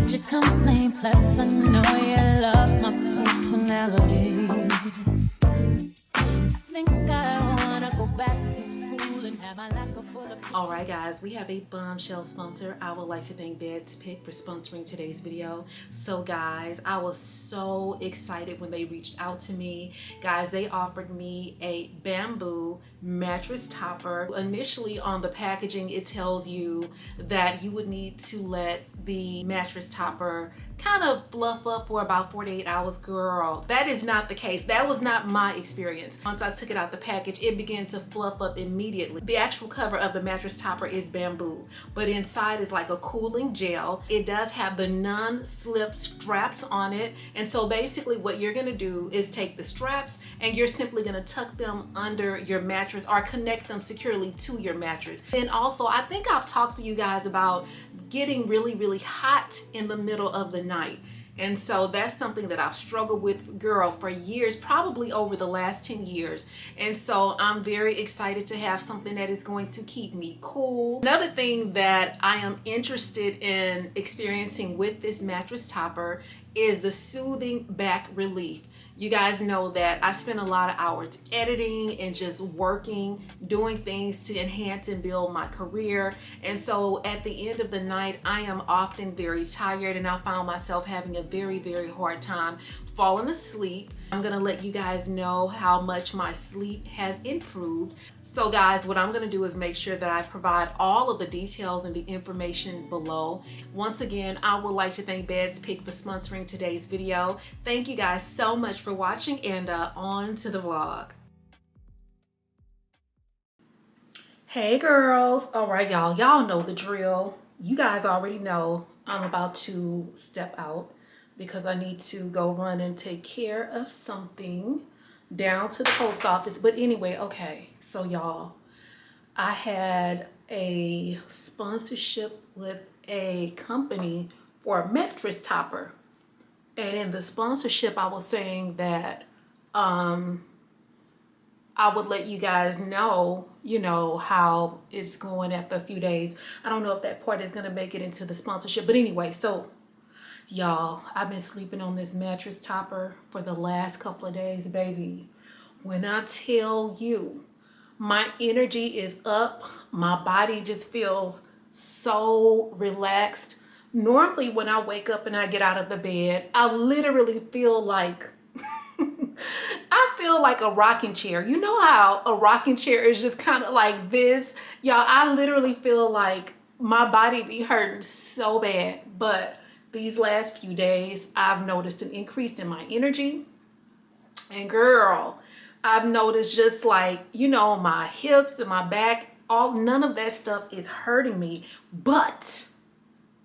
would you complain? Plus, I know you love my personality. I think I wanna go back to school and have my life full of. All right, guys, we have a bombshell sponsor. I would like to thank BedsPick for sponsoring today's video. So, guys, I was so excited when they reached out to me. Guys, they offered me a bamboo mattress topper. Initially on the packaging, it tells you that you would need to let the mattress topper kind of fluff up for about 48 hours. Girl, that is not the case. That was not my experience. Once I took it out the package, it began to fluff up immediately. The actual cover of the mattress topper is bamboo, but inside is like a cooling gel. It does have the non-slip straps on it, and so basically what you're gonna do is take the straps and you're simply gonna tuck them under your mattress or connect them securely to your mattress. And also, I think I've talked to you guys about getting really hot in the middle of the night. And so that's something that I've struggled with, girl, for years, probably over the last 10 years. And so I'm very excited to have something that is going to keep me cool. Another thing that I am interested in experiencing with this mattress topper is the soothing back relief. You guys know that I spend a lot of hours editing and just working, doing things to enhance and build my career. And so at the end of the night, I am often very tired, and I found myself having a very hard time falling asleep. I'm gonna let you guys know how much my sleep has improved. So guys, what I'm gonna do is make sure that I provide all of the details and the information below. Once again, I would like to thank BedsPick for sponsoring today's video. Thank you guys so much for watching, and on to the vlog. Hey girls. All right, y'all know the drill. You guys already know I'm about to step out because I need to go run and take care of something down to the post office. But anyway, okay, so y'all, I had a sponsorship with a company for a mattress topper. And in the sponsorship, I was saying that I would let you guys know, you know, how it's going after a few days. I don't know if that part is gonna make it into the sponsorship, but anyway, so y'all, I've been sleeping on this mattress topper for the last couple of days, baby. When I tell you, my energy is up. My body just feels so relaxed. Normally when I wake up and I get out of the bed, I literally feel like I feel like a rocking chair. You know how a rocking chair is just kind of like this? Y'all, I literally feel like my body be hurting so bad. But these last few days, I've noticed an increase in my energy. And girl, I've noticed just like, you know, my hips and my back, none of that stuff is hurting me. But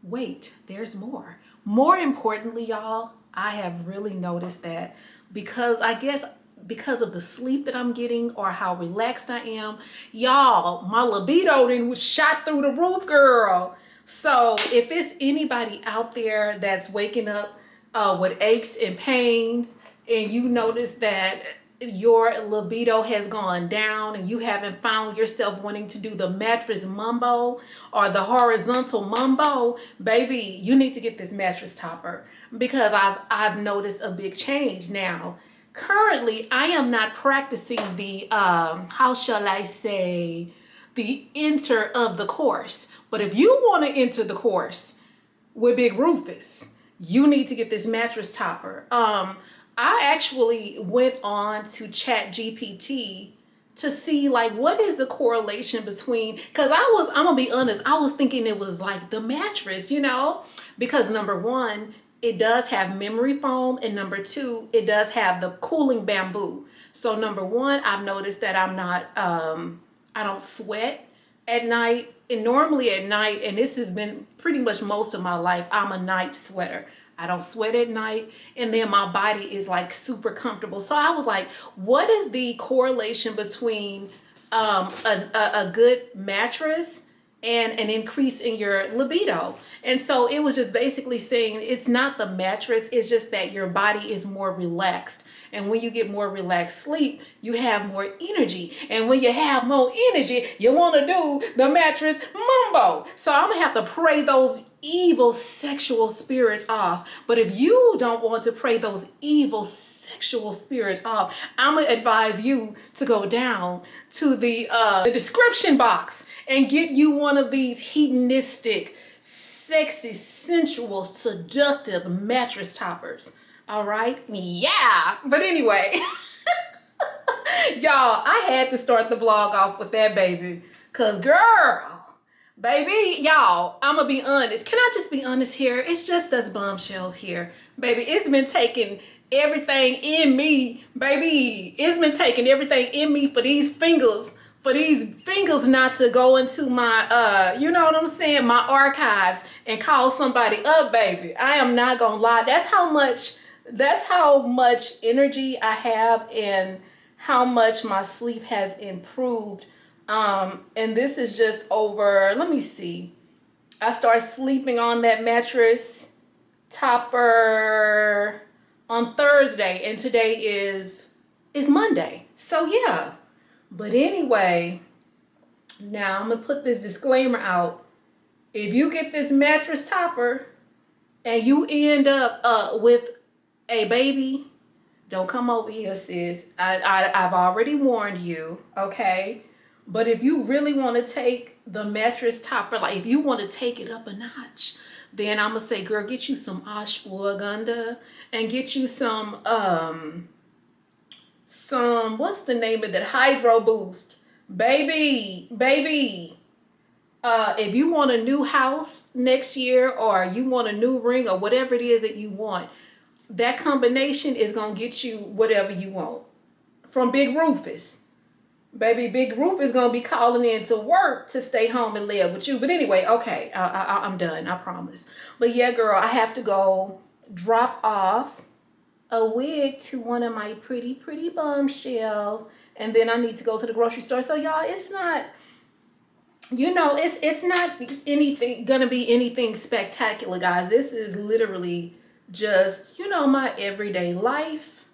wait, there's more. More importantly, y'all, I have really noticed that because of the sleep that I'm getting or how relaxed I am, y'all, my libido then was shot through the roof, girl. So if it's anybody out there that's waking up with aches and pains, and you notice that your libido has gone down and you haven't found yourself wanting to do the mattress mambo or the horizontal mambo, baby, you need to get this mattress topper, because I've noticed a big change. Now, currently, I am not practicing the, how shall I say, the enter of the course. But if you want to enter the course with Big Rufus, you need to get this mattress topper. I actually went on to ChatGPT to see like what is the correlation between, because I'm gonna be honest, I was thinking it was like the mattress, you know, because number one, it does have memory foam, and number two, it does have the cooling bamboo. So number one, I've noticed that I'm not, I don't sweat at night. And normally at night, and this has been pretty much most of my life, I'm a night sweater. I don't sweat at night, and then my body is like super comfortable. So I was like, what is the correlation between a good mattress and an increase in your libido? And so it was just basically saying it's not the mattress, it's just that your body is more relaxed. And when you get more relaxed sleep, you have more energy. And when you have more energy, you want to do the mattress mambo. So I'm going to have to pray those evil sexual spirits off. But if you don't want to pray those evil sexual spirits off, I'm going to advise you to go down to the description box and get you one of these hedonistic, sexy, sensual, seductive mattress toppers. All right? Yeah. But anyway, y'all, I had to start the vlog off with that, baby. Because, girl, baby, y'all, I'm going to be honest. Can I just be honest here? It's just us bombshells here. Baby, it's been taking everything in me, baby. It's been taking everything in me for these fingers not to go into my, you know what I'm saying, my archives and call somebody up, baby. I am not gonna lie. That's how much energy I have and how much my sleep has improved. And this is just over, let me see. I started sleeping on that mattress topper on Thursday, and today is Monday. So yeah. But anyway, now I'm gonna put this disclaimer out. If you get this mattress topper and you end up with a baby, don't come over here, sis. I've already warned you, okay? But if you really want to take the mattress topper, like if you want to take it up a notch, then I'm gonna say, girl, get you some ashwagandha and get you some what's the name of that, Hydro Boost, baby. If you want a new house next year, or you want a new ring, or whatever it is that you want, that combination is gonna get you whatever you want from Big Rufus. Baby, Big Rufus is gonna be calling in to work to stay home and live with you. But anyway, okay, I'm done, I promise. But yeah, girl, I have to go drop off a wig to one of my pretty bombshells, and then I need to go to the grocery store. So y'all, it's not, you know, it's not gonna be anything spectacular, guys. This is literally just, you know, my everyday life,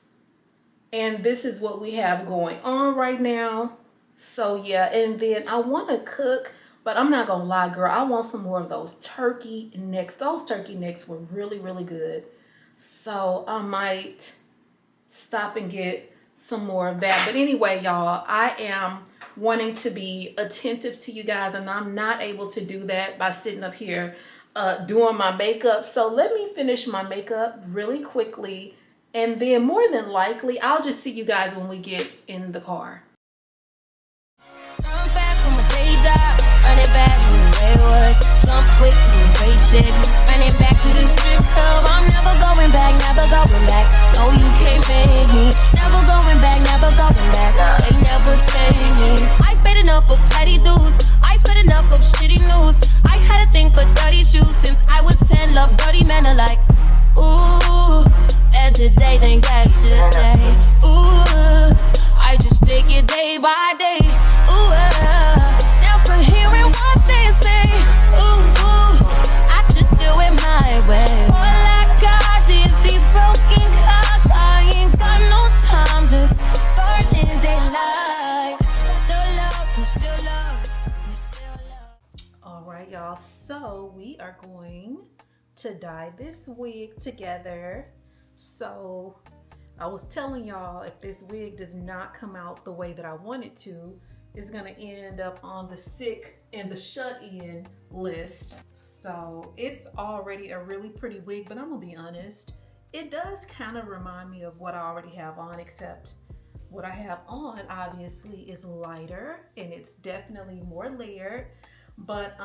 and this is what we have going on right now. So yeah, and then I want to cook, but I'm not gonna lie, girl, I want some more of those turkey necks. Those turkey necks were really good. So I might stop and get some more of that. But anyway, y'all, I am wanting to be attentive to you guys, and I'm not able to do that by sitting up here doing my makeup. So let me finish my makeup really quickly, and then more than likely, I'll just see you guys when we get in the car. Run fast from a day job, running back from the way it was. Jump quick to a paycheck, running back to the strip club. I'm never going back, never going back. No, you can't make me. Never going back, never going back. They never take me. I fed enough of petty dudes. I put enough of shitty news. I had a thing for dirty shoes, and I was 10, love dirty men alike. Ooh, better today than yesterday. Ooh, I just take it day by day. Ooh, never hearing what they say. Ooh, I just do it my way. All I got is these broken clocks. I ain't got no time, just burning daylight. Still love, still love, still love. All right, y'all, so we are going to dye this wig together. So I was telling y'all, if this wig does not come out the way that I want it to, it's gonna end up on the sick and the shut-in list. So it's already a really pretty wig, but I'm gonna be honest, it does kind of remind me of what I already have on, except what I have on obviously is lighter and it's definitely more layered. But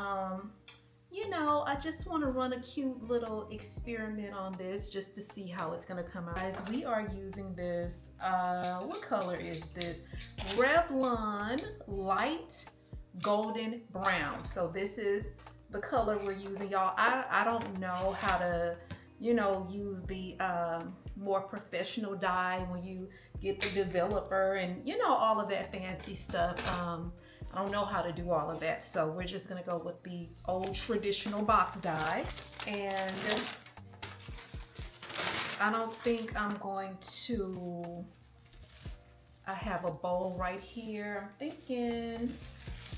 you know, I just want to run a cute little experiment on this just to see how it's going to come out. Guys, we are using this, what color is this? Revlon Light Golden Brown. So this is the color we're using, y'all. I don't know how to, you know, use the more professional dye when you get the developer and, you know, all of that fancy stuff. I don't know how to do all of that, so we're just gonna go with the old traditional box dye. And I don't think I'm going to, I have a bowl right here. I'm thinking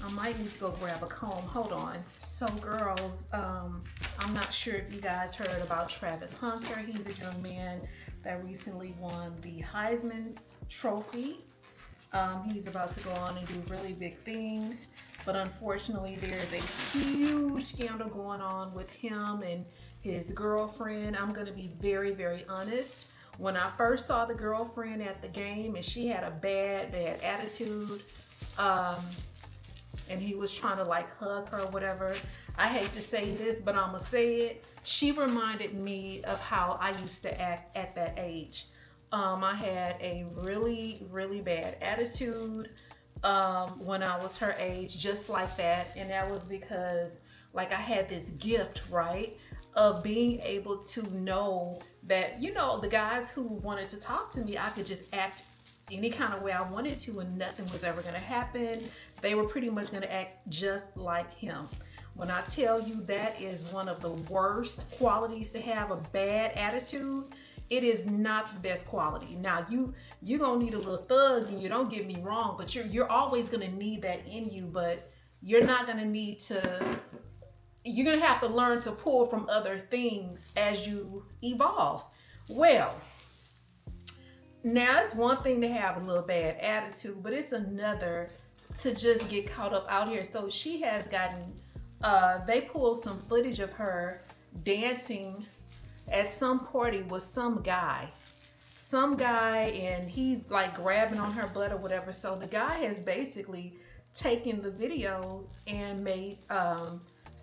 I might need to go grab a comb. Hold on. So girls, I'm not sure if you guys heard about Travis Hunter. He's a young man that recently won the Heisman Trophy. He's about to go on and do really big things, but unfortunately there is a huge scandal going on with him and his girlfriend. I'm gonna be very, very honest. When I first saw the girlfriend at the game and she had a bad attitude, and he was trying to like hug her or whatever, I hate to say this, but I'm gonna say it. She reminded me of how I used to act at that age. I had a really, really bad attitude when I was her age, just like that. And that was because like I had this gift, right, of being able to know that, you know, the guys who wanted to talk to me, I could just act any kind of way I wanted to and nothing was ever gonna happen. They were pretty much gonna act just like him. When I tell you that is one of the worst qualities to have, a bad attitude, it is not the best quality. Now you're gonna need a little thug, and you don't get me wrong, but you're always gonna need that in you, but you're not gonna need to, you're gonna have to learn to pull from other things as you evolve. Well, now it's one thing to have a little bad attitude, but it's another to just get caught up out here. So she has gotten, they pulled some footage of her dancing at some party with some guy, and he's like grabbing on her butt or whatever. So the guy has basically taken the videos and made,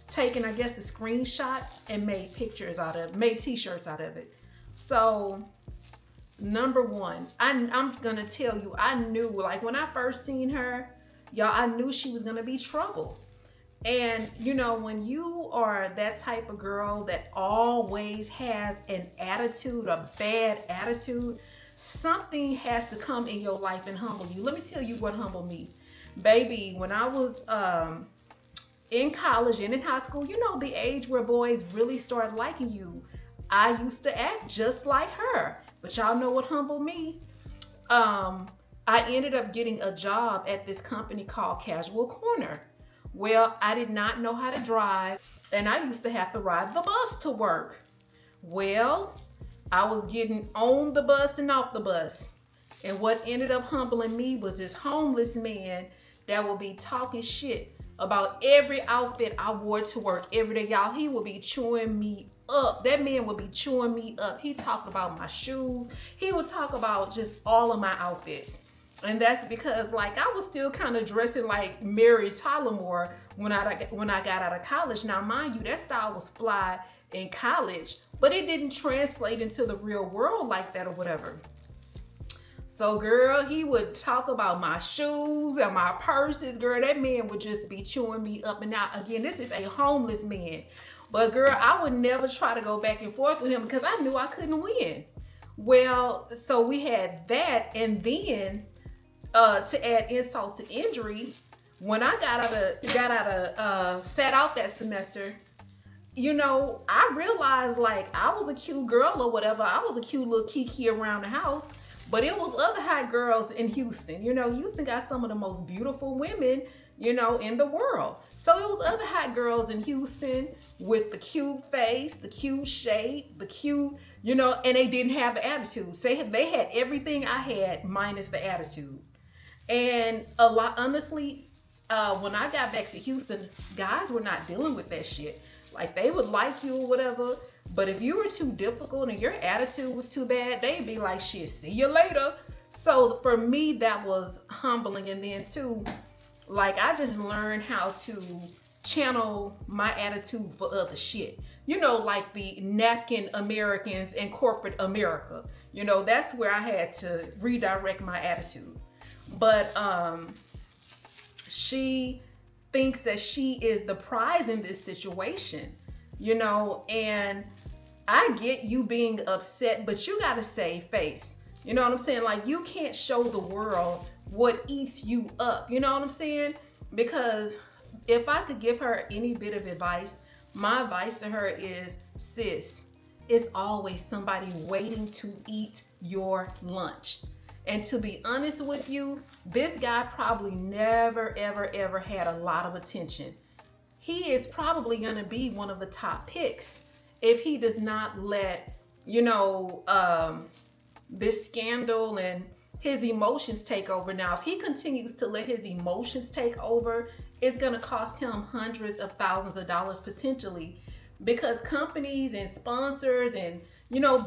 taken, I guess, a screenshot and made pictures out of, made t-shirts out of it. So number one, I'm gonna tell you, I knew, like when I first seen her, y'all, I knew she was gonna be trouble. And you know, when you are that type of girl that always has an attitude, a bad attitude, something has to come in your life and humble you. Let me tell you what humbled me. Baby, when I was in college and in high school, you know, the age where boys really start liking you, I used to act just like her. But y'all know what humbled me? I ended up getting a job at this company called Casual Corner. Well, I did not know how to drive, and I used to have to ride the bus to work. Well, I was getting on the bus and off the bus. And what ended up humbling me was this homeless man that would be talking shit about every outfit I wore to work every day. Y'all, he would be chewing me up. That man would be chewing me up. He talked about my shoes. He would talk about just all of my outfits. And that's because like I was still kind of dressing like Mary Tyler when I got out of college. Now, mind you, that style was fly in college, but it didn't translate into the real world like that or whatever. So girl, he would talk about my shoes and my purses. Girl, that man would just be chewing me up. And now, again, this is a homeless man. But girl, I would never try to go back and forth with him because I knew I couldn't win. Well, so we had that, and then to add insult to injury, when I sat out that semester, you know, I realized like I was a cute girl or whatever. I was a cute little kiki around the house, but it was other hot girls in Houston. You know, Houston got some of the most beautiful women, you know, in the world. So it was other hot girls in Houston with the cute face, the cute shape, the cute, you know, and they didn't have the attitude. They had everything I had minus the attitude. And a lot, honestly, when I got back to Houston, guys were not dealing with that shit. Like, they would like you or whatever, but if you were too difficult and your attitude was too bad, they'd be like, shit, see you later. So for me, that was humbling. And then too, like, I just learned how to channel my attitude for other shit. You know, like the napkin Americans in corporate America. You know, that's where I had to redirect my attitude. But she thinks that she is the prize in this situation, you know, and I get you being upset, but you gotta save face. You know what I'm saying? Like, you can't show the world what eats you up. You know what I'm saying? Because if I could give her any bit of advice, my advice to her is, sis, it's always somebody waiting to eat your lunch. And to be honest with you, this guy probably never, ever, ever had a lot of attention. He is probably going to be one of the top picks if he does not let, this scandal and his emotions take over. Now, if he continues to let his emotions take over, it's going to cost him hundreds of thousands of dollars potentially, because companies and sponsors and,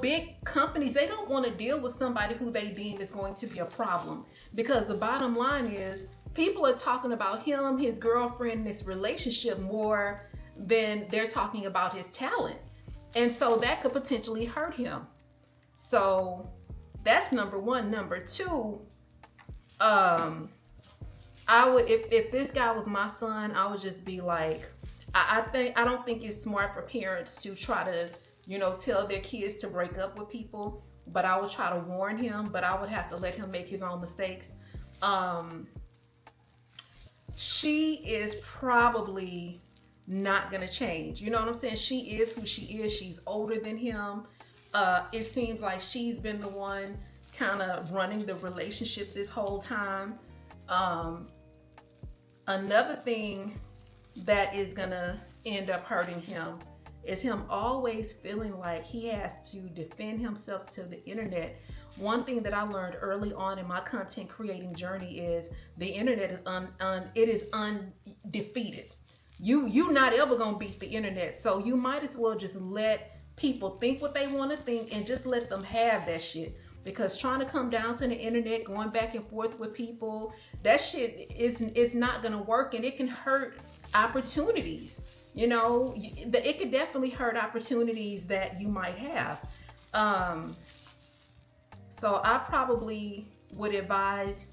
big companies, they don't want to deal with somebody who they deem is going to be a problem. Because the bottom line is, people are talking about him, his girlfriend, this relationship more than they're talking about his talent. And so that could potentially hurt him. So that's number one. Number two, I would, if this guy was my son, I would just be like, I don't think it's smart for parents to try to, tell their kids to break up with people, but I would try to warn him, but I would have to let him make his own mistakes. She is probably not gonna change. You know what I'm saying? She is who she is. She's older than him. It seems like she's been the one kind of running the relationship this whole time. Another thing that is gonna end up hurting him is him always feeling like he has to defend himself to the internet. One thing that I learned early on in my content creating journey is the internet is undefeated. You're not ever gonna beat the internet, so you might as well just let people think what they want to think and just let them have that shit. Because trying to come down to the internet, going back and forth with people, that shit is not gonna work, and it can hurt opportunities. It could definitely hurt opportunities that you might have. So I probably would advise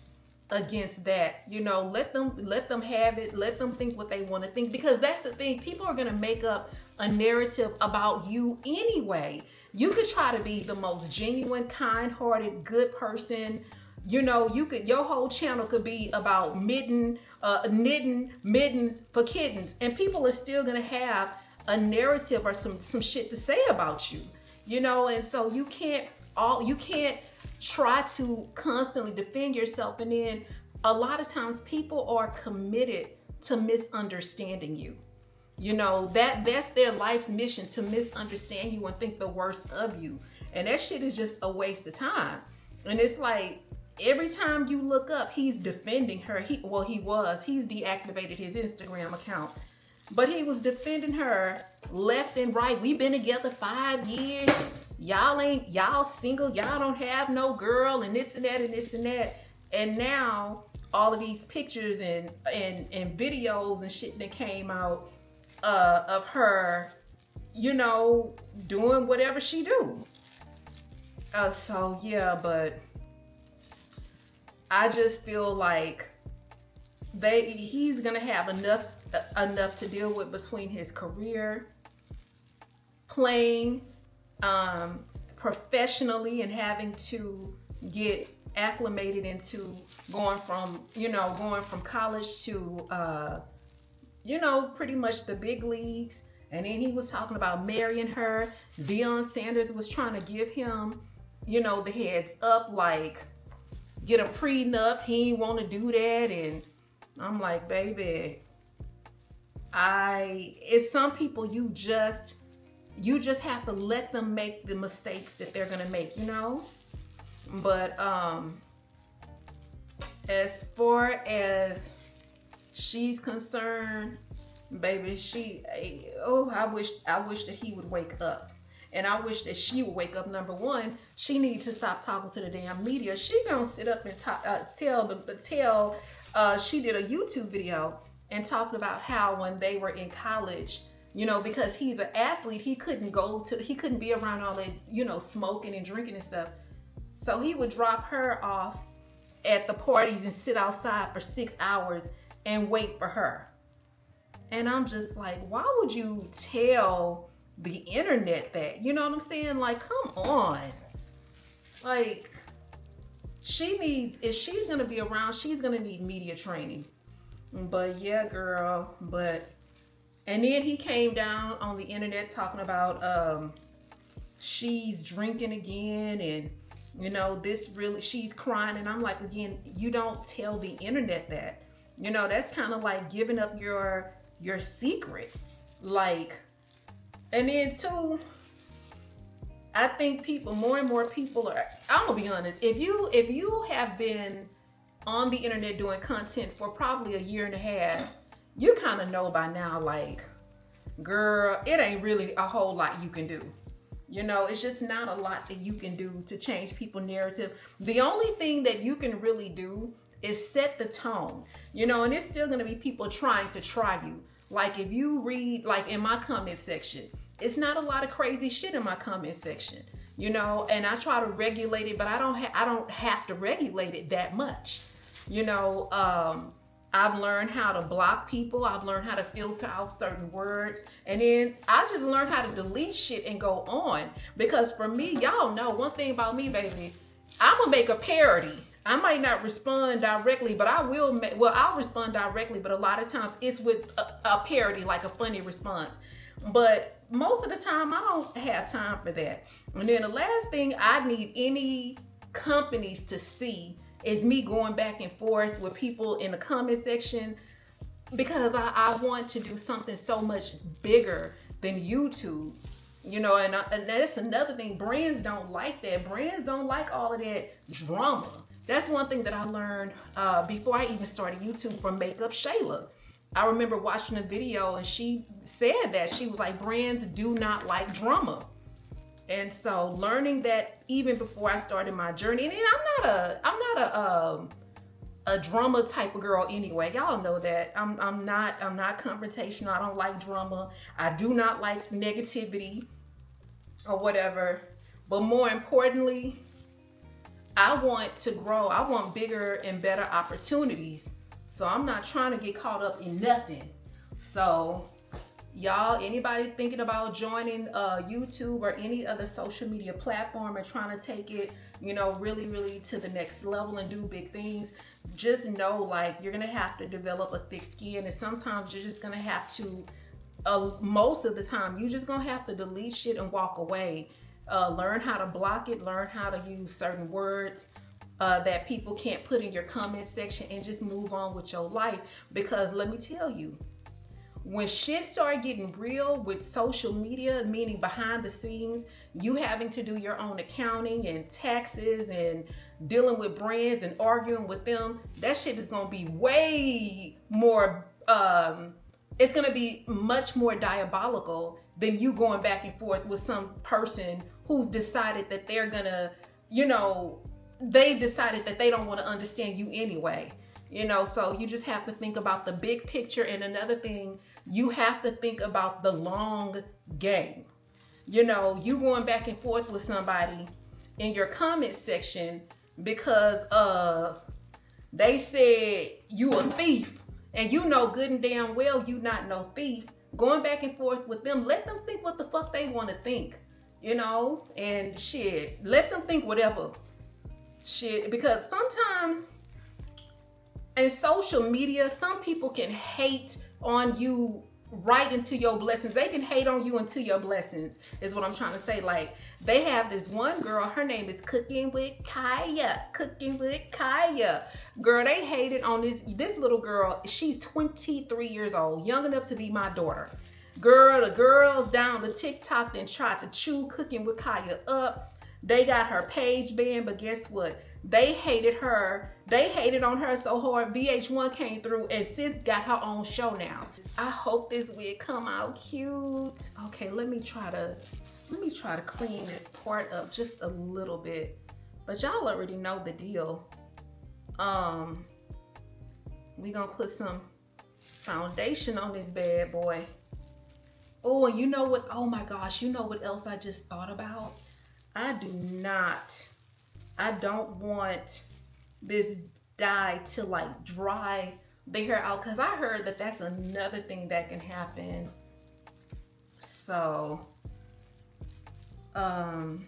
against that. Let them have it. Let them think what they want to think, because that's the thing. People are gonna make up a narrative about you anyway. You could try to be the most genuine, kind-hearted, good person. Your whole channel could be about knitting mittens for kittens, and people are still gonna have a narrative or some shit to say about you. And so you can't try to constantly defend yourself, and then a lot of times people are committed to misunderstanding you. That's their life's mission, to misunderstand you and think the worst of you. And that shit is just a waste of time. And it's like, every time you look up, he's defending her. He's deactivated his Instagram account, but he was defending her left and right. We've been together 5 years. Y'all single, y'all don't have no girl, and this and that and this and that. And now all of these pictures and videos and shit that came out of her, doing whatever she do. So yeah, but I just feel like he's gonna have enough to deal with between his career, playing professionally, and having to get acclimated into going from college to pretty much the big leagues. And then he was talking about marrying her. Deion Sanders was trying to give him, the heads up, like, get a prenup. He didn't want to do that. And I'm like, baby, it's some people you just have to let them make the mistakes that they're gonna make, But as far as she's concerned, baby, I wish that he would wake up. And I wish that she would wake up. Number one, she needs to stop talking to the damn media. She gonna sit up and tell she did a YouTube video and talked about how when they were in college, because he's an athlete, he couldn't be around all that, smoking and drinking and stuff. So he would drop her off at the parties and sit outside for 6 hours and wait for her. And I'm just like, why would you tell the internet that? You know what I'm saying? Like, come on. Like, if she's gonna be around, she's gonna need media training. But yeah, girl, and then he came down on the internet talking about she's drinking again, and you know, this really, she's crying. And I'm like, again, you don't tell the internet that. You know, that's kind of like giving up your secret. Like, and then too, I think people, more and more people are, I'm gonna be honest, if you have been on the internet doing content for probably a year and a half, you kind of know by now, like, girl, it ain't really a whole lot you can do. You know, it's just not a lot that you can do to change people's narrative. The only thing that you can really do is set the tone, you know, and there's still gonna be people trying to try you. Like if you read, like in my comment section, it's not a lot of crazy shit in my comment section, you know, and I try to regulate it, but I don't have to regulate it that much. You know, I've learned how to block people. I've learned how to filter out certain words. And then I just learned how to delete shit and go on. Because for me, y'all know one thing about me, baby, I'm gonna make a parody. I might not respond directly, but I will I'll respond directly, but a lot of times it's with a parody, like a funny response. But most of the time, I don't have time for that. And then the last thing I need any companies to see is me going back and forth with people in the comment section, because I want to do something so much bigger than YouTube, you know, and that's another thing. Brands don't like that. Brands don't like all of that drama. That's one thing that I learned before I even started YouTube from Makeup Shayla. I remember watching a video and she said that, she was like, brands do not like drama. And so learning that even before I started my journey, and then I'm not a drama type of girl anyway. Y'all know that. I'm not confrontational. I don't like drama. I do not like negativity or whatever. But more importantly, I want to grow. I want bigger and better opportunities. So I'm not trying to get caught up in nothing. So y'all, anybody thinking about joining YouTube or any other social media platform and trying to take it, you know, really, really to the next level and do big things, just know, like, you're gonna have to develop a thick skin, and sometimes you're just gonna have to, most of the time, you're just gonna have to delete shit and walk away. Learn how to block it, learn how to use certain words that people can't put in your comment section, and just move on with your life. Because let me tell you, when shit started getting real with social media, meaning behind the scenes, you having to do your own accounting and taxes and dealing with brands and arguing with them, that shit is gonna be way more, it's gonna be much more diabolical than you going back and forth with some person who's decided that they're gonna, you know, they decided that they don't want to understand you anyway. You know, so you just have to think about the big picture. And another thing, you have to think about the long game. You know, you going back and forth with somebody in your comment section because they said you a thief, and you know good and damn well you not no thief. Going back and forth with them, let them think what the fuck they want to think, you know, and shit, let them think whatever. Shit, because sometimes in social media, some people can hate on you right into your blessings. They can hate on you into your blessings, is what I'm trying to say. Like, they have this one girl, her name is Cooking with Kaya. Cooking with Kaya. Girl, they hated on this little girl. She's 23 years old, young enough to be my daughter. Girl, the girls down the TikTok then tried to chew Cooking with Kaya up. They got her page banned, but guess what? They hated her. They hated on her so hard. VH1 came through, and sis got her own show now. I hope this wig come out cute. Okay, let me try to clean this part up just a little bit. But y'all already know the deal. We gonna put some foundation on this bad boy. Oh, and you know what? Oh my gosh, you know what else I just thought about? I don't want this dye to like dry the hair out, because I heard that that's another thing that can happen. So, God,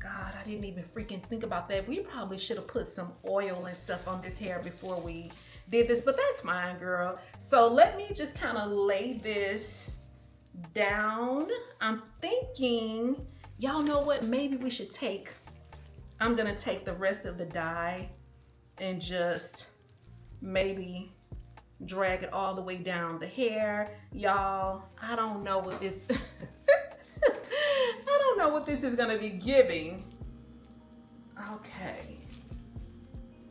I didn't even freaking think about that. We probably should have put some oil and stuff on this hair before we did this, but that's fine, girl. So let me just kind of lay this down. I'm thinking, y'all know what? Maybe we should I'm gonna take the rest of the dye and just maybe drag it all the way down the hair. Y'all, I don't know what this, I don't know what this is gonna be giving. Okay.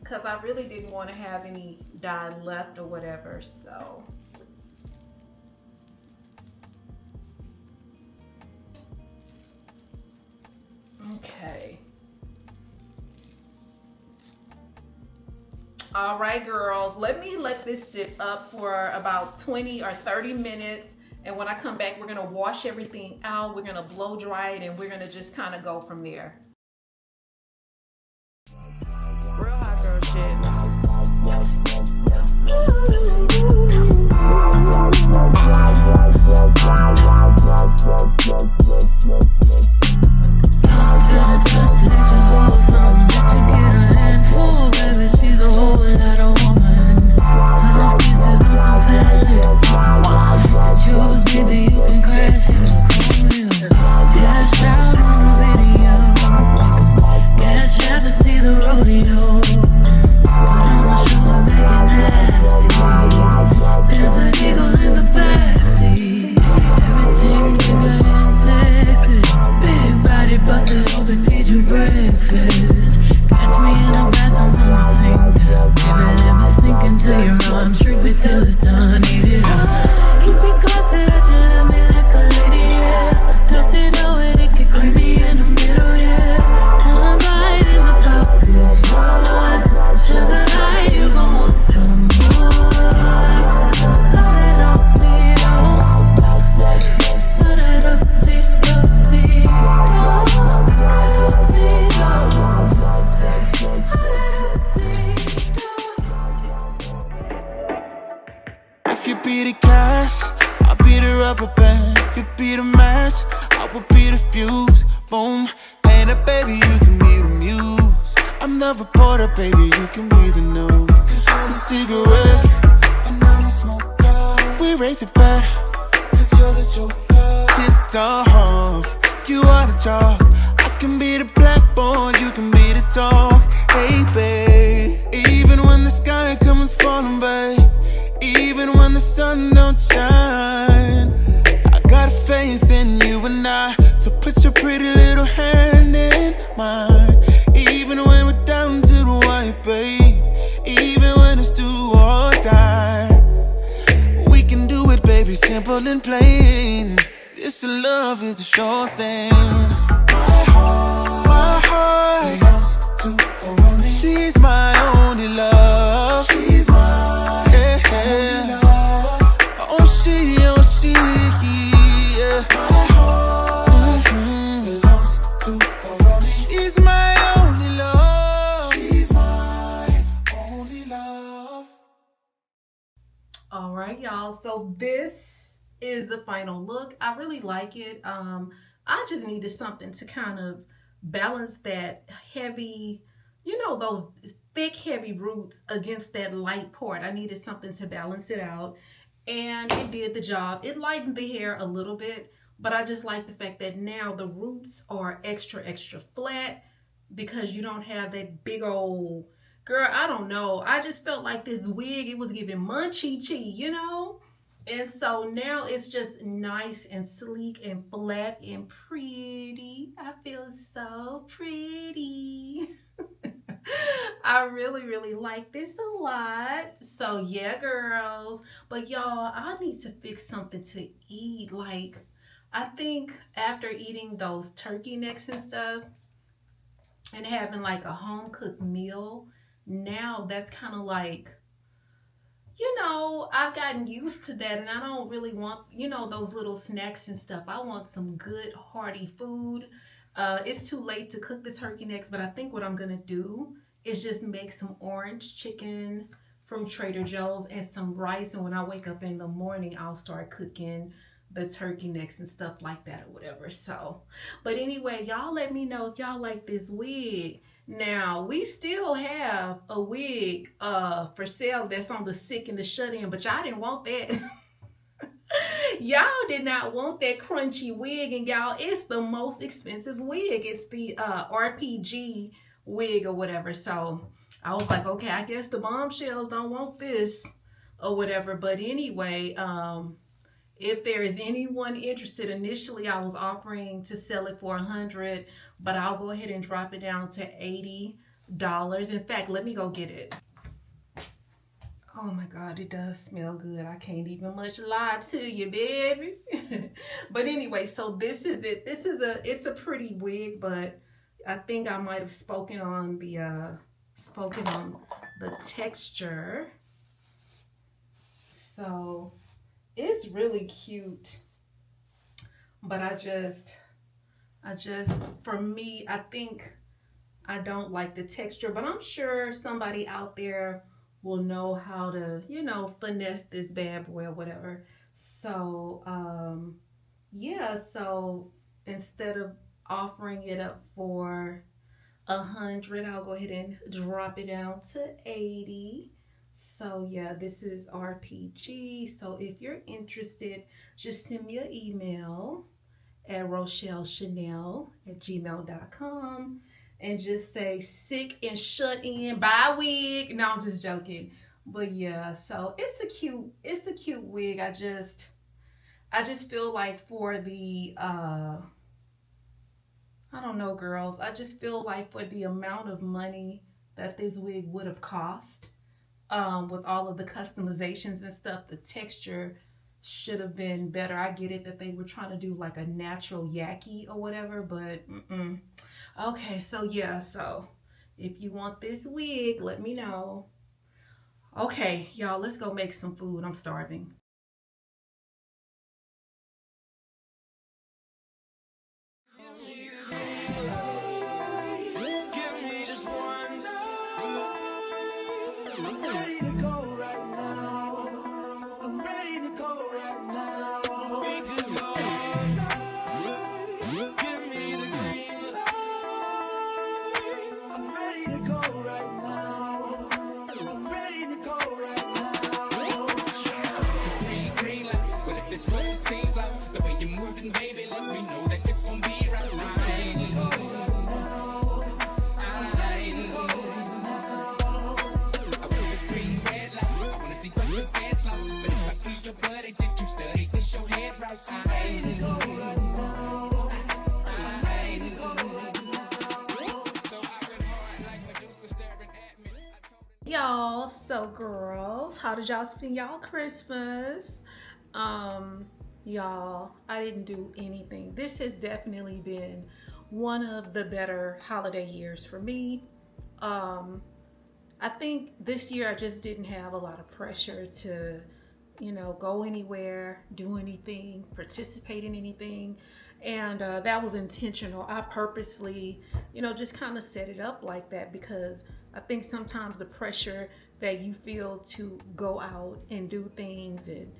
Cause I really didn't want to have any dye left or whatever, so. Okay. All right, girls, let this sit up for about 20 or 30 minutes. And when I come back, we're gonna wash everything out. We're gonna blow dry it and we're gonna just kind of go from there. Real hot girl shit. All right, y'all. So this is the final look. I really like it. I just needed something to kind of balance that heavy, those thick, heavy roots against that light part. I needed something to balance it out, and it did the job. It lightened the hair a little bit, but I just like the fact that now the roots are extra, extra flat because you don't have that big old, girl, I don't know. I just felt like this wig, it was giving munchy chi, And so now it's just nice and sleek and flat and pretty. I feel so pretty. I really, really like this a lot. So yeah, girls. But y'all, I need to fix something to eat. Like, I think after eating those turkey necks and stuff and having like a home cooked meal, now that's kind of like, I've gotten used to that and I don't really want, those little snacks and stuff. I want some good hearty food. It's too late to cook the turkey necks, but I think what I'm gonna do is just make some orange chicken from Trader Joe's and some rice, and when I wake up in the morning, I'll start cooking the turkey necks and stuff like that or whatever. So, but anyway, y'all let me know if y'all like this wig. Now, we still have a wig for sale that's on the sick and the shut in, but y'all didn't want that. Y'all did not want that crunchy wig, and y'all, it's the most expensive wig. It's the RPG wig or whatever. So I was like, okay, I guess the bombshells don't want this or whatever. But anyway, if there is anyone interested, initially I was offering to sell it for $100, but I'll go ahead and drop it down to $80. In fact, let me go get it. Oh my God, it does smell good. I can't even much lie to you, baby. But anyway, so this is it. It's a pretty wig, but I think I might have spoken on the texture. So it's really cute, but I just, for me, I think I don't like the texture, but I'm sure somebody out there will know how to, finesse this bad boy or whatever. So, yeah, so instead of offering it up for $100, I'll go ahead and drop it down to $80. So yeah, this is RPG. So if you're interested, just send me an email at ROCHELLECHANEL@gmail.com and just say sick and shut in, buy wig. No, I'm just joking. But yeah, so it's a cute wig. I just feel like for the I don't know, girls, I just feel like for the amount of money that this wig would have cost, with all of the customizations and stuff, the texture should have been better. I get it that they were trying to do like a natural yaki or whatever, but okay, so yeah, so if you want this wig, let me know. Okay, y'all, let's go make some food. I'm starving. Y'all, so girls, how did y'all spend y'all Christmas? Y'all, I didn't do anything. This has definitely been one of the better holiday years for me. I think this year I just didn't have a lot of pressure to, go anywhere, do anything, participate in anything. And that was intentional. I purposely, just kind of set it up like that because I think sometimes the pressure that you feel to go out and do things and,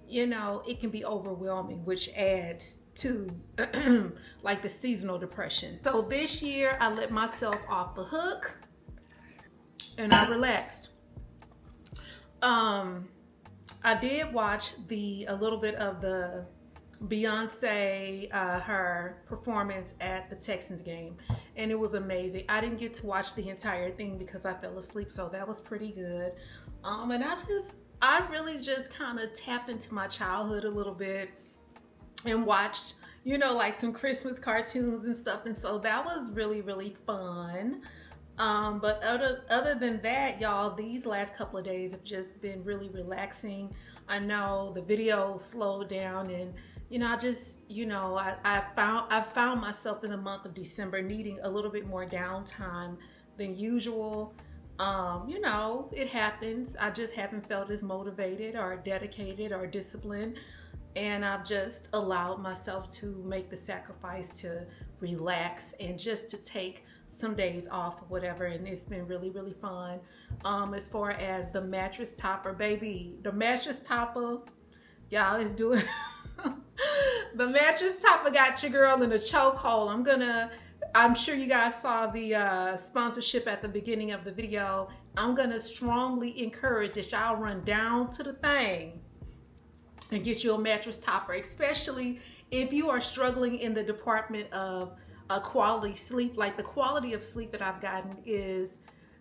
it can be overwhelming, which adds to like the seasonal depression. So this year I let myself off the hook and I relaxed. I did watch a little bit of the Beyonce, her performance at the Texans game, and it was amazing. I didn't get to watch the entire thing because I fell asleep, so that was pretty good. And I really just kind of tapped into my childhood a little bit and watched, like some Christmas cartoons and stuff, and so that was really, really fun. But other than that, y'all, these last couple of days have just been really relaxing. I know the video slowed down, and I found myself in the month of December needing a little bit more downtime than usual. It happens. I just haven't felt as motivated or dedicated or disciplined, and I've just allowed myself to make the sacrifice to relax and just to take some days off or whatever, and it's been really, really fun. As far as the mattress topper, baby, the mattress topper, y'all, is doing the mattress topper got your girl in a chokehold. I'm sure you guys saw the sponsorship at the beginning of the video. I'm gonna strongly encourage that y'all run down to the thing and get you a mattress topper, especially if you are struggling in the department of quality sleep. Like, the quality of sleep that I've gotten is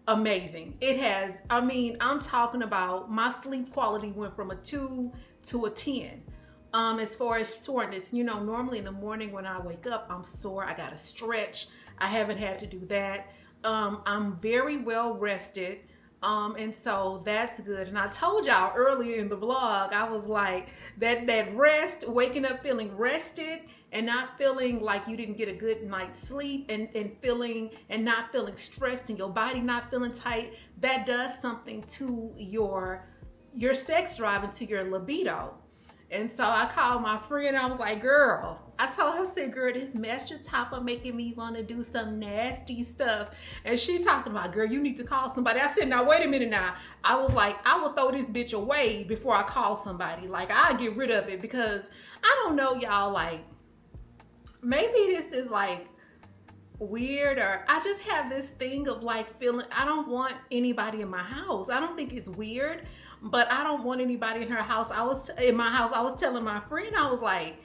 amazing. It has, I mean, I'm talking about my sleep quality went from a 2 to a 10. As far as soreness, you know, normally in the morning when I wake up, I'm sore. I gotta stretch. I haven't had to do that. I'm very well rested. And so that's good. And I told y'all earlier in the vlog, I was like, that rest, waking up feeling rested and not feeling like you didn't get a good night's sleep, and not feeling stressed and your body not feeling tight, that does something to your sex drive and to your libido. And so I called my friend. I was like, girl, I told her, I said, girl, this mattress topper making me want to do some nasty stuff. And she talking about, girl, you need to call somebody. I said, now, wait a minute now. I was like, I will throw this bitch away before I call somebody. Like, I'll get rid of it, because I don't know, y'all, like, maybe this is like weird, or I just have this thing of like feeling, I don't want anybody in my house. I don't think it's weird, but I don't want anybody in her house. I was telling my friend, I was like,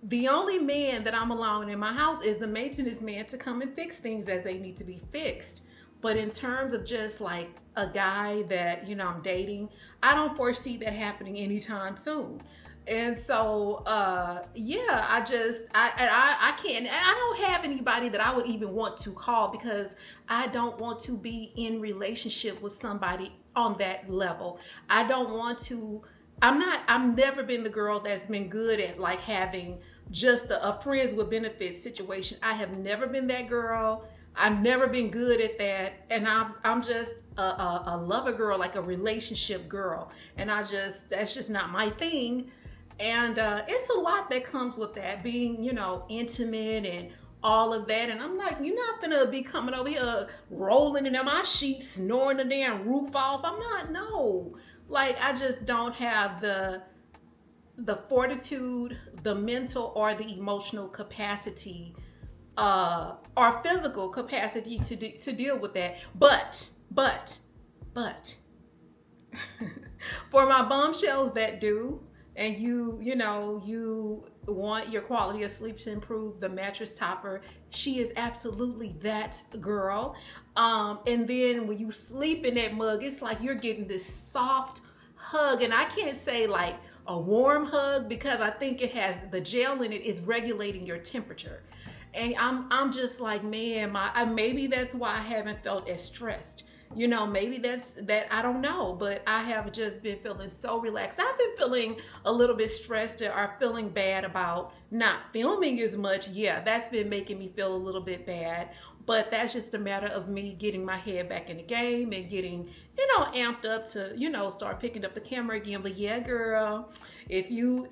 the only man that I'm allowing in my house is the maintenance man to come and fix things as they need to be fixed. But in terms of just like a guy that, you know, I'm dating, I don't foresee that happening anytime soon. And so, yeah, I can't, and I don't have anybody that I would even want to call, because I don't want to be in relationship with somebody on that level. I don't want to, I've never been the girl that's been good at like having just a friends with benefits situation. I have never been that girl. I've never been good at that. And I'm just a lover girl, like a relationship girl. And that's just not my thing. And it's a lot that comes with that, being, you know, intimate and all of that. And I'm like, you're not gonna be coming over here rolling in my sheets, snoring the damn roof off. I'm not, no. Like, I just don't have the fortitude, the mental or the emotional capacity, or physical capacity to deal with that. But for my bombshells that do, and you know, you want your quality of sleep to improve, the mattress topper, she is absolutely that girl. And then when you sleep in that mug, it's like you're getting this soft hug. And I can't say like a warm hug, because I think it has the gel in it is regulating your temperature. And I'm just like, man, maybe that's why I haven't felt as stressed. You know, maybe that, I don't know, but I have just been feeling so relaxed. I've been feeling a little bit stressed or feeling bad about not filming as much. Yeah, that's been making me feel a little bit bad, but that's just a matter of me getting my head back in the game and getting, you know, amped up to, you know, start picking up the camera again. But yeah, girl, if your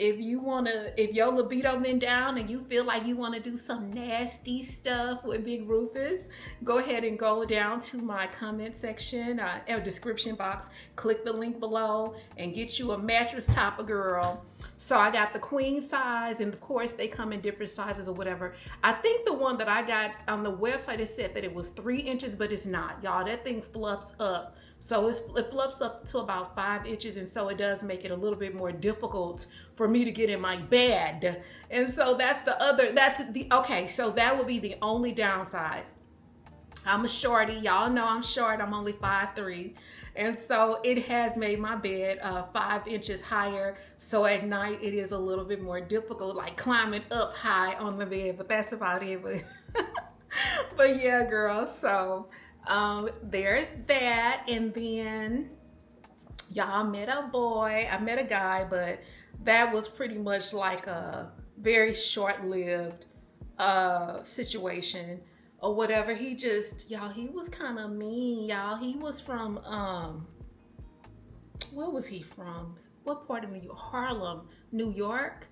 libido been down and you feel like you want to do some nasty stuff with Big Rufus, go ahead and go down to my comment section or description box, click the link below and get you a mattress topper, girl. So I got the queen size, and of course they come in different sizes or whatever. I think the one that I got on the website, it said that it was 3 inches, but it's not, y'all. That thing fluffs up. So it fluffs up to about 5 inches, and so it does make it a little bit more difficult for me to get in my bed. And so okay, so that would be the only downside. I'm a shorty, y'all know I'm short, I'm only 5'3", and so it has made my bed 5 inches higher. So at night it is a little bit more difficult, like climbing up high on the bed, but that's about it. But yeah, girl, so there's that. And then y'all, I met a guy, but that was pretty much like a very short-lived situation or whatever. He just, y'all, he was kind of mean, y'all. He was from where was he from? What part of New York? Harlem, New York.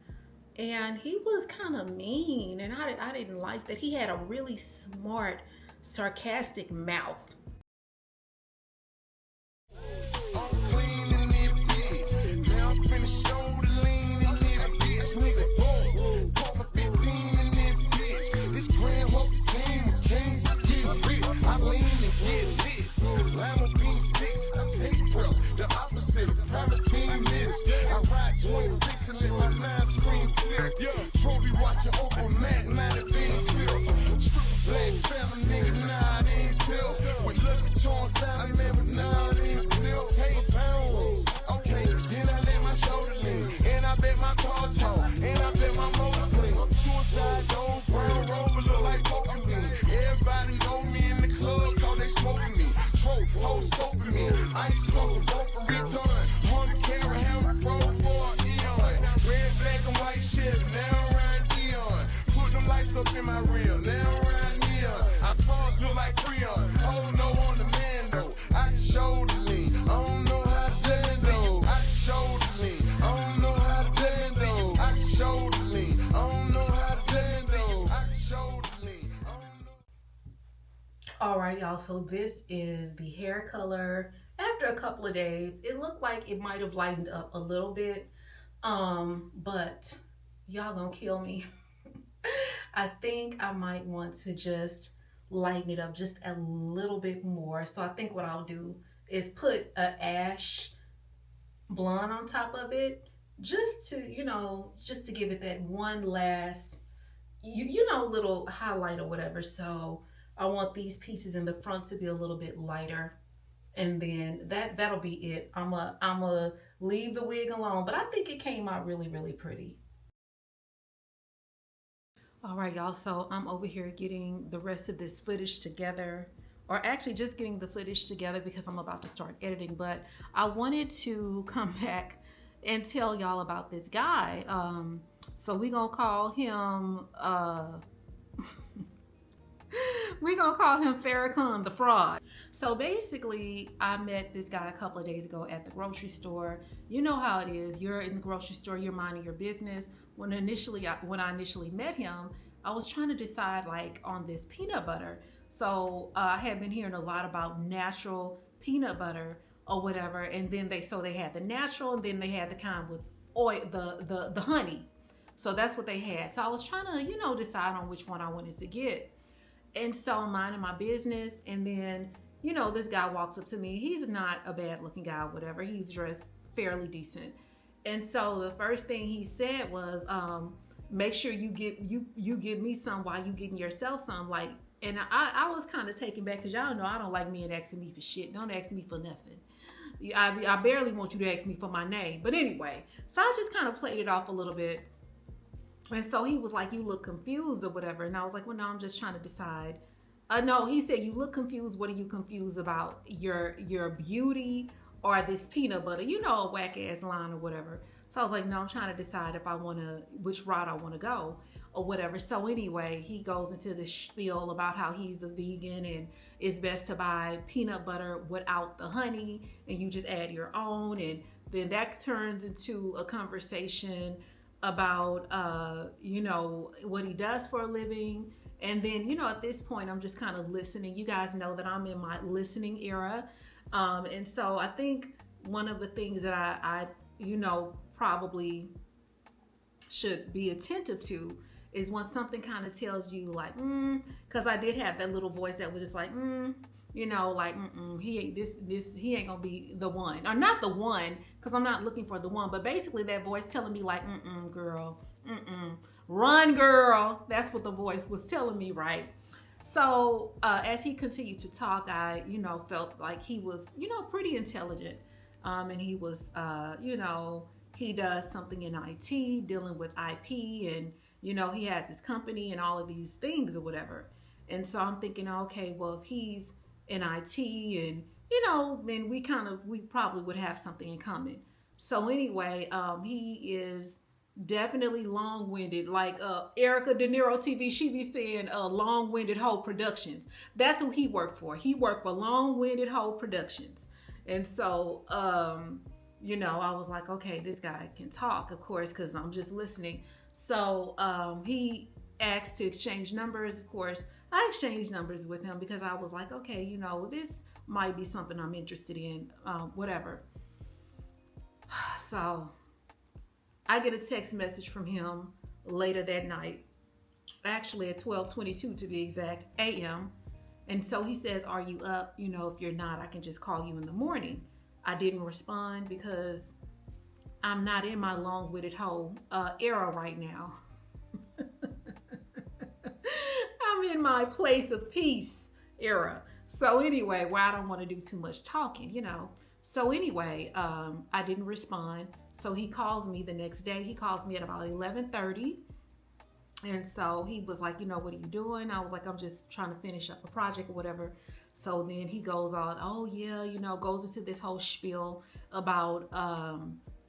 And he was kind of mean, and I didn't like that. He had a really smart, sarcastic mouth. Yeah, trophy watching Uncle Mac, now the thing clear. Black family nigga, nah, they ain't tell. With lucky charms, diamond man, but nah, they ain't flip. Hey, pounds, okay, then I let my shoulder lean. And I bet my car talk, and I bet my motor clean. Suicide door, brown rover, look like Pokemon. Everybody know me in the club, cause they smoking me. Trope, hoes scoping me. Ice cold, both for return. 100 camera, hammer, fro for an eon. Red, black, and white shit, now around Dion. Put them lights up in my reel, now around neon. I pause, look like Freon. Oh no, on the man though. I can shoulder lean. I don't know how to bend though. I can shoulder lean. I don't know how to bend though. I can shoulder lean. I don't know how to bend though. I can shoulder lean. I don't know. All right, y'all, so this is the hair color. After a couple of days, it looked like it might have lightened up a little bit, but y'all gonna kill me. I think I might want to just lighten it up just a little bit more. So I think what I'll do is put an ash blonde on top of it, just to, you know, just to give it that one last, you know, little highlight or whatever. So I want these pieces in the front to be a little bit lighter, and then that'll be it. I'm a leave the wig alone, but I think it came out really, really pretty. All right, y'all, so I'm over here getting the rest of this footage together, or actually just getting the footage together because I'm about to start editing. But I wanted to come back and tell y'all about this guy. So we gonna call him we're gonna call him Farrakhan the fraud. So basically, I met this guy a couple of days ago at the grocery store. You know how it is. You're in the grocery store, you're minding your business. When I initially met him, I was trying to decide like on this peanut butter. So I had been hearing a lot about natural peanut butter or whatever, and then they had the natural, and then they had the kind with oil, the honey. So that's what they had. So I was trying to, you know, decide on which one I wanted to get. And so I'm minding my business, and then, you know, this guy walks up to me. He's not a bad looking guy or whatever. He's dressed fairly decent. And so the first thing he said was, make sure you give me some while you getting yourself some. Like, and I was kind of taken back, because y'all know I don't like men asking me for shit. Don't ask me for nothing. I barely want you to ask me for my name. But anyway, so I just kind of played it off a little bit. And so he was like, you look confused or whatever. And I was like, well, no, I'm just trying to decide. No, he said, you look confused. What are you confused about? Your beauty or this peanut butter? You know, a whack ass line or whatever. So I was like, no, I'm trying to decide if which route I want to go or whatever. So anyway, he goes into this spiel about how he's a vegan and it's best to buy peanut butter without the honey, and you just add your own. And then that turns into a conversation about, you know, what he does for a living. And then, you know, at this point, I'm just kind of listening. You guys know that I'm in my listening era. And so I think one of the things that I you know, probably should be attentive to is when something kind of tells you like, because I did have that little voice that was just like, you know, like, he ain't gonna be the one, or not the one, because I'm not looking for the one, but basically that voice telling me like, girl, run, girl. That's what the voice was telling me, right? So as he continued to talk, I, you know, felt like he was, you know, pretty intelligent, and he was, you know, he does something in IT, dealing with IP, and, you know, he has his company and all of these things or whatever. And so I'm thinking, okay, well, if he's in IT, and, you know, then we probably would have something in common. So anyway, he is definitely long-winded, like Erica De Niro TV, she be saying long-winded Hoe Productions. That's who he worked for. He worked for Long-Winded Hoe Productions. And so, you know, I was like, okay, this guy can talk, of course, because I'm just listening. So he asked to exchange numbers. Of course, I exchanged numbers with him because I was like, okay, you know, this might be something I'm interested in, whatever. So I get a text message from him later that night, actually at 12:22 to be exact, a.m. And so he says, are you up? You know, if you're not, I can just call you in the morning. I didn't respond because I'm not in my long-winded hoe era right now. my place of peace era. So anyway, well, I don't want to do too much talking, you know. So anyway, I didn't respond. So he calls me the next day. He calls me at about 11:30. And so he was like, you know, what are you doing? I was like, I'm just trying to finish up a project or whatever. So then he goes on, oh yeah, you know, goes into this whole spiel about,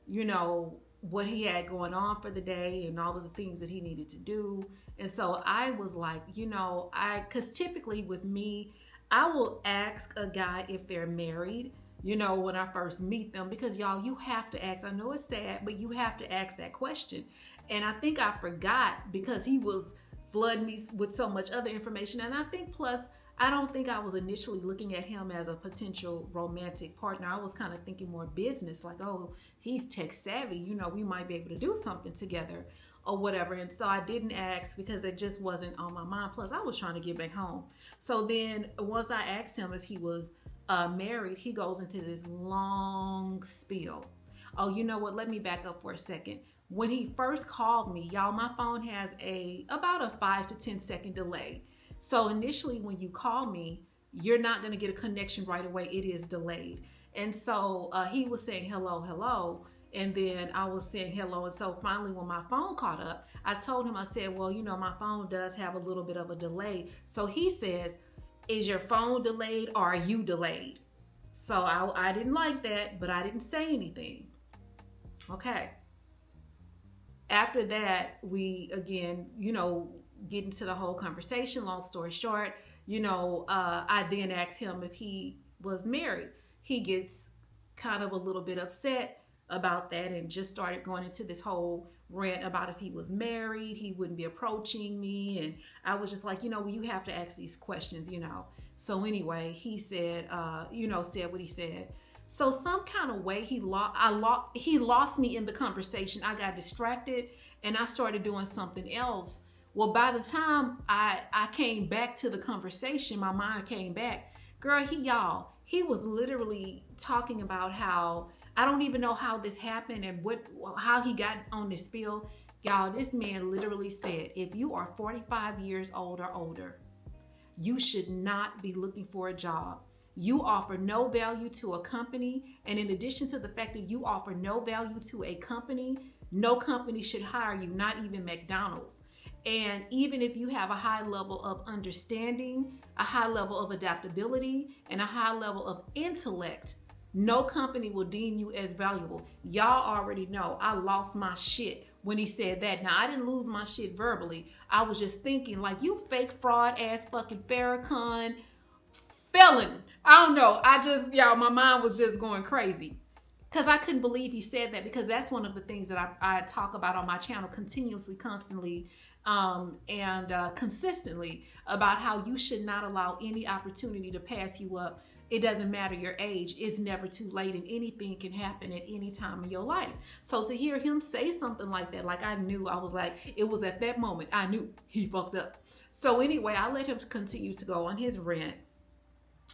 you know, what he had going on for the day and all of the things that he needed to do. And so I was like, you know, cause typically with me, I will ask a guy if they're married, you know, when I first meet them, because y'all, you have to ask. I know it's sad, but you have to ask that question. And I think I forgot because he was flooding me with so much other information. And I think plus, I don't think I was initially looking at him as a potential romantic partner. I was kind of thinking more business, like, oh, he's tech savvy, you know, we might be able to do something together or whatever. And so I didn't ask because it just wasn't on my mind. Plus, I was trying to get back home. So then once I asked him if he was married, he goes into this long spiel. Oh, you know what? Let me back up for a second. When he first called me, y'all, my phone has about a 5 to 10 second delay. So initially when you call me, you're not going to get a connection right away. It is delayed. And so he was saying hello, hello. And then I was saying hello. And so finally when my phone caught up, I told him, I said, well, you know, my phone does have a little bit of a delay. So he says, is your phone delayed or are you delayed? So I didn't like that, but I didn't say anything. Okay. After that, we again, you know, get into the whole conversation. Long story short, you know, I then asked him if he was married. He gets kind of a little bit upset about that and just started going into this whole rant about if he was married, he wouldn't be approaching me. And I was just like, you know, well, you have to ask these questions, you know. So anyway, he said, you know, said what he said. So some kind of way he lost me in the conversation. I got distracted and I started doing something else. Well, by the time I came back to the conversation, my mind came back. Girl, he was literally talking about how, I don't even know how this happened and how he got on this spiel. Y'all, this man literally said, if you are 45 years old or older, you should not be looking for a job. You offer no value to a company. And in addition to the fact that you offer no value to a company, no company should hire you, not even McDonald's. And even if you have a high level of understanding, a high level of adaptability, and a high level of intellect, no company will deem you as valuable. Y'all already know I lost my shit when he said that. Now, I didn't lose my shit verbally. I was just thinking like, you fake fraud ass fucking Farrakhan felon. I don't know. Y'all, my mind was just going crazy. Because I couldn't believe he said that, because that's one of the things that I talk about on my channel continuously, constantly, and consistently, about how you should not allow any opportunity to pass you up. It doesn't matter your age. It's never too late, and anything can happen at any time in your life. So to hear him say something like that, like I was like, it was at that moment I knew he fucked up. So anyway, I let him continue to go on his rant.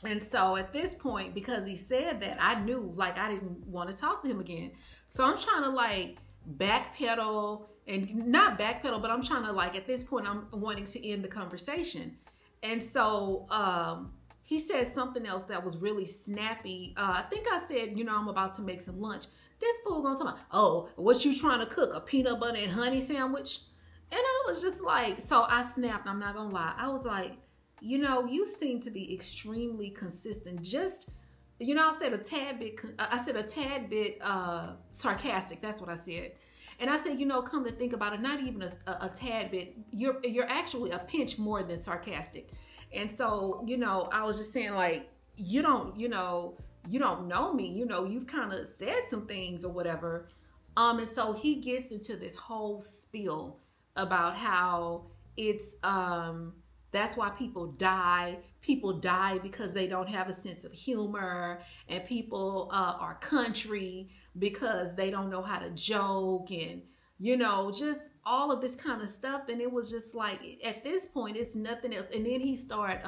And so at this point, because he said that, I knew like I didn't want to talk to him again. So I'm trying to like backpedal, and not backpedal, but I'm trying to like, at this point, I'm wanting to end the conversation. And so he said something else that was really snappy. I think I said, you know, I'm about to make some lunch. This fool gonna talk about, oh, what you trying to cook? A peanut butter and honey sandwich? And I was just like, so I snapped, I'm not gonna lie. I was like, you know, you seem to be extremely consistent. Just, you know, I said a tad bit sarcastic. That's what I said. And I said, you know, come to think about it, not even a tad bit. You're actually a pinch more than sarcastic. And so, you know, I was just saying like, you don't know me. You know, you've kind of said some things or whatever. And so he gets into this whole spiel about how it's that's why people die. People die because they don't have a sense of humor, and people are country because they don't know how to joke, and, you know, just all of this kind of stuff. And it was just like, at this point, it's nothing else. And then he started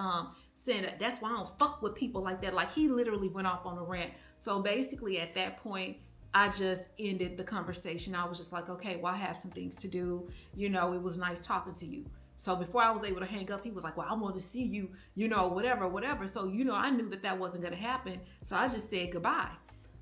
saying that's why I don't fuck with people like that. Like, he literally went off on a rant. So basically at that point, I just ended the conversation. I was just like, okay, well, I have some things to do. You know, it was nice talking to you. So before I was able to hang up, he was like, well, I want to see you, you know, whatever. So, you know, I knew that wasn't going to happen. So I just said goodbye.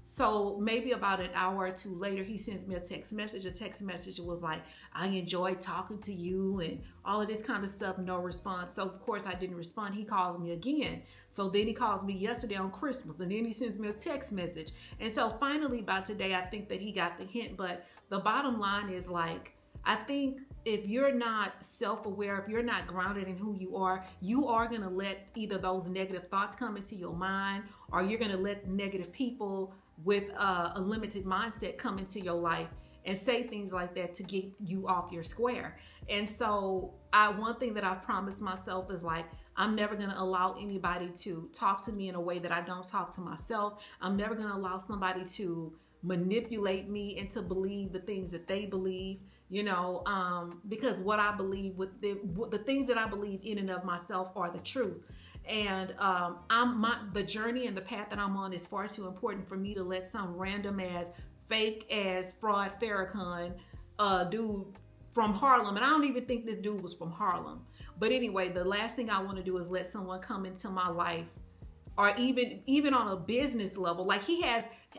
So maybe about an hour or two later, he sends me a text message. The text message was like, I enjoyed talking to you and all of this kind of stuff. No response. So of course I didn't respond. He calls me again. So then he calls me yesterday on Christmas, and then he sends me a text message. And so finally by today, I think that he got the hint. But the bottom line is, like, I think if you're not self-aware, if you're not grounded in who you are going to let either those negative thoughts come into your mind, or you're going to let negative people with a limited mindset come into your life and say things like that to get you off your square. And so one thing that I've promised myself is, like, I'm never going to allow anybody to talk to me in a way that I don't talk to myself. I'm never going to allow somebody to manipulate me and to believe the things that they believe, you know, because what I believe, with the things that I believe in and of myself are the truth. And the journey and the path that I'm on is far too important for me to let some random ass, fake ass fraud Farrakhan dude from Harlem. And I don't even think this dude was from Harlem. But anyway, the last thing I want to do is let someone come into my life, or even on a business level. Like,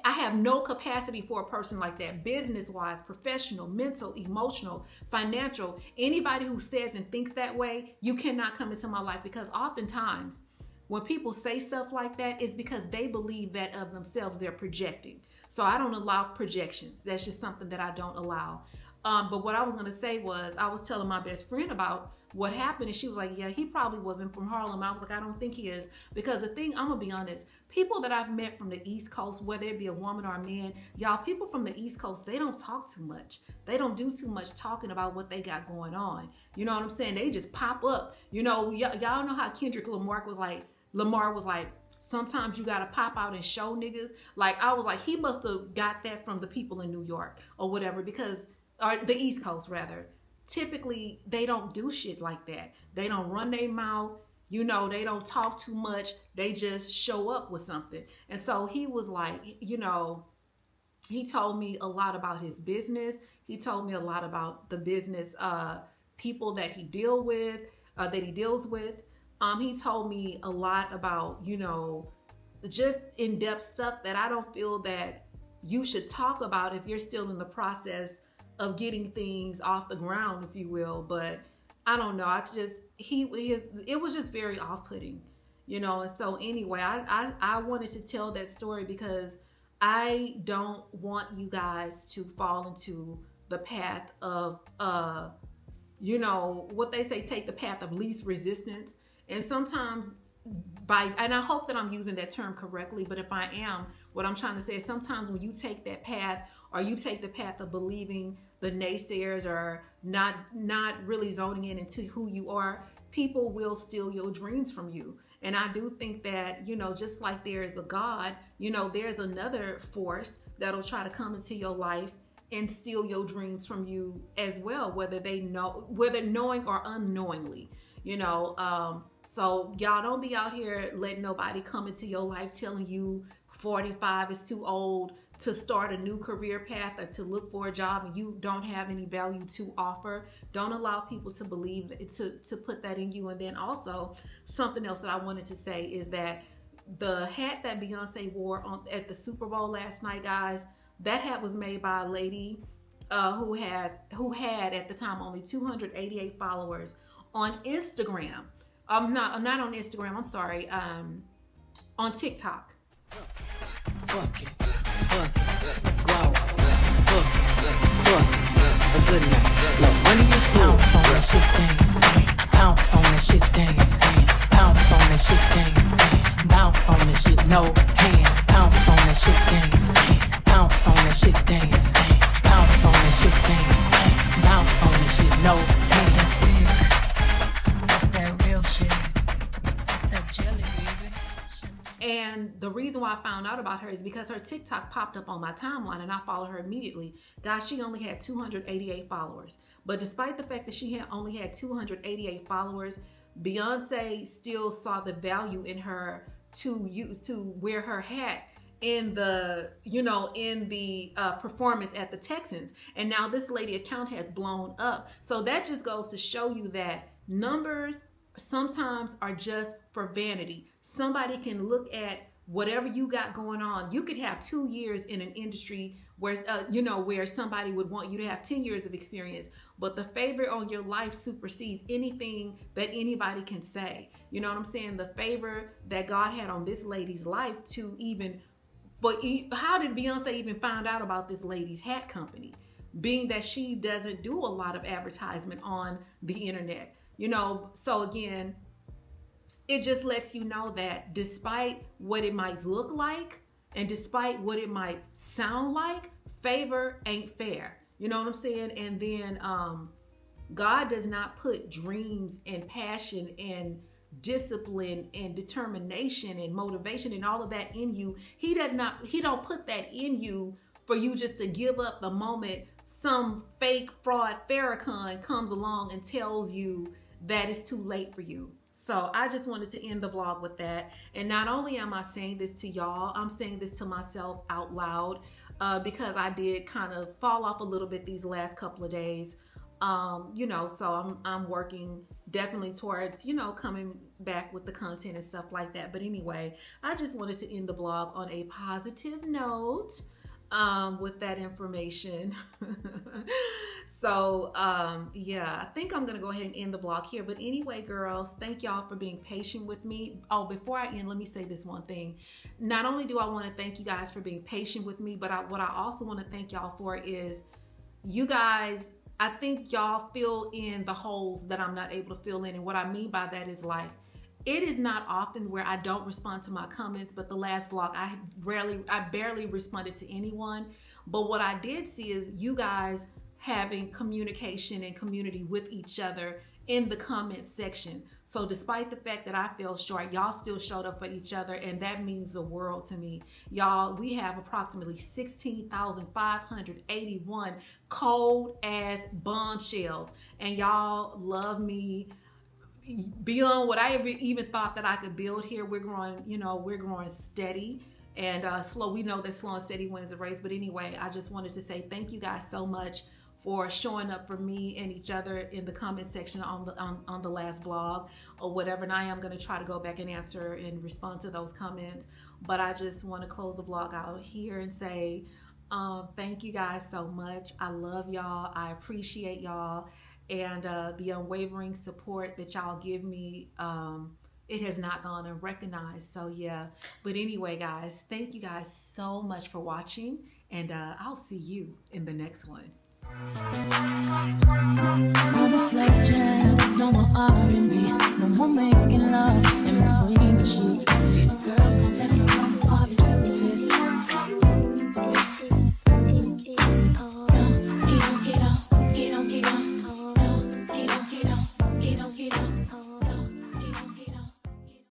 I have no capacity for a person like that, business-wise, professional, mental, emotional, financial. Anybody who says and thinks that way, you cannot come into my life, because oftentimes when people say stuff like that, it's because they believe that of themselves. They're projecting. So I don't allow projections. That's just something that I don't allow. But what I was going to say was, I was telling my best friend about what happened, and she was like, yeah, he probably wasn't from Harlem. And I was like, I don't think he is, because the thing, I'm gonna be honest, people that I've met from the East Coast, whether it be a woman or a man, y'all, people from the East Coast, they don't talk too much. They don't do too much talking about what they got going on. You know what I'm saying? They just pop up. You know, y'all know how Kendrick Lamar was like, sometimes you gotta pop out and show niggas. Like, I was like, he must have got that from the people in New York or whatever, or the East Coast rather. Typically, they don't do shit like that. They don't run their mouth. You know, they don't talk too much. They just show up with something. And so he was like, you know, he told me a lot about his business. He told me a lot about the business people that he deals with. He told me a lot about, you know, just in-depth stuff that I don't feel that you should talk about if you're still in the process of getting things off the ground, if you will. But I don't know. It was just very off-putting, you know. And so anyway, I wanted to tell that story because I don't want you guys to fall into the path of, you know, what they say, take the path of least resistance. And sometimes and I hope that I'm using that term correctly, but if I am, what I'm trying to say is sometimes when you take that path, or you take the path of believing the naysayers, or not really zoning in into who you are, people will steal your dreams from you. And I do think that, you know, just like there is a God, you know, there's another force that'll try to come into your life and steal your dreams from you as well, whether knowing or unknowingly, you know. So y'all don't be out here letting nobody come into your life telling you 45 is too old to start a new career path or to look for a job and you don't have any value to offer. Don't allow people to believe to put that in you. And then also something else that I wanted to say is that the hat that Beyonce wore at the Super Bowl last night, guys, that hat was made by a lady who had at the time only 288 followers on Instagram. Not on Instagram, I'm sorry, on TikTok. Bucket, wow, a good night. Look, money is pounce on that shit, dang. Pounce on that shit, dang. Pounce on that shit, dang. Bounce on that shit, no hand. Pounce on that shit, dang. Pounce on that shit, dang. Pounce on that shit, dang. Bounce on that shit, no hand. That's that real shit. That's that jelly, baby. And the reason why I found out about her is because her TikTok popped up on my timeline and I followed her immediately. Guys, she only had 288 followers. But despite the fact that she only had 288 followers, Beyonce still saw the value in her to wear her hat in the performance at the Texans. And now this lady account has blown up. So that just goes to show you that numbers sometimes are just for vanity. Somebody can look at whatever you got going on. You could have 2 years in an industry where where somebody would want you to have 10 years of experience, but the favor on your life supersedes anything that anybody can say. You know what I'm saying? The favor that God had on this lady's life to even, but how did Beyonce even find out about this lady's hat company? Being that she doesn't do a lot of advertisement on the internet, so again, it just lets you know that despite what it might look like and despite what it might sound like, favor ain't fair. You know what I'm saying? And then God does not put dreams and passion and discipline and determination and motivation and all of that in you. He don't put that in you for you just to give up the moment some fake fraud Farrakhan comes along and tells you that it's too late for you. So I just wanted to end the vlog with that. And not only am I saying this to y'all, I'm saying this to myself out loud because I did kind of fall off a little bit these last couple of days. So I'm working definitely towards, coming back with the content and stuff like that. But anyway, I just wanted to end the vlog on a positive note with that information. So yeah, I think I'm gonna go ahead and end the vlog here. But anyway, girls, thank y'all for being patient with me. Oh, before I end, let me say this one thing. Not only do I want to thank you guys for being patient with me, but what I also want to thank y'all for is you guys, I think y'all fill in the holes that I'm not able to fill in. And what I mean by that is, like, it is not often where I don't respond to my comments, but the last vlog, I barely responded to anyone. But what I did see is you guys having communication and community with each other in the comment section. So despite the fact that I fell short, y'all still showed up for each other, and that means the world to me. Y'all, we have approximately 16,581 cold ass bombshells, and y'all love me beyond what I even thought that I could build here. We're growing, we're growing steady and slow. We know that slow and steady wins the race. But anyway, I just wanted to say thank you guys so much for showing up for me and each other in the comment section on the last vlog or whatever. And I am going to try to go back and answer and respond to those comments. But I just want to close the vlog out here and say thank you guys so much. I love y'all. I appreciate y'all. And the unwavering support that y'all give me, it has not gone unrecognized. So yeah, but anyway, guys, thank you guys so much for watching, and I'll see you in the next one. No more slow jams, no more R&B, no more making love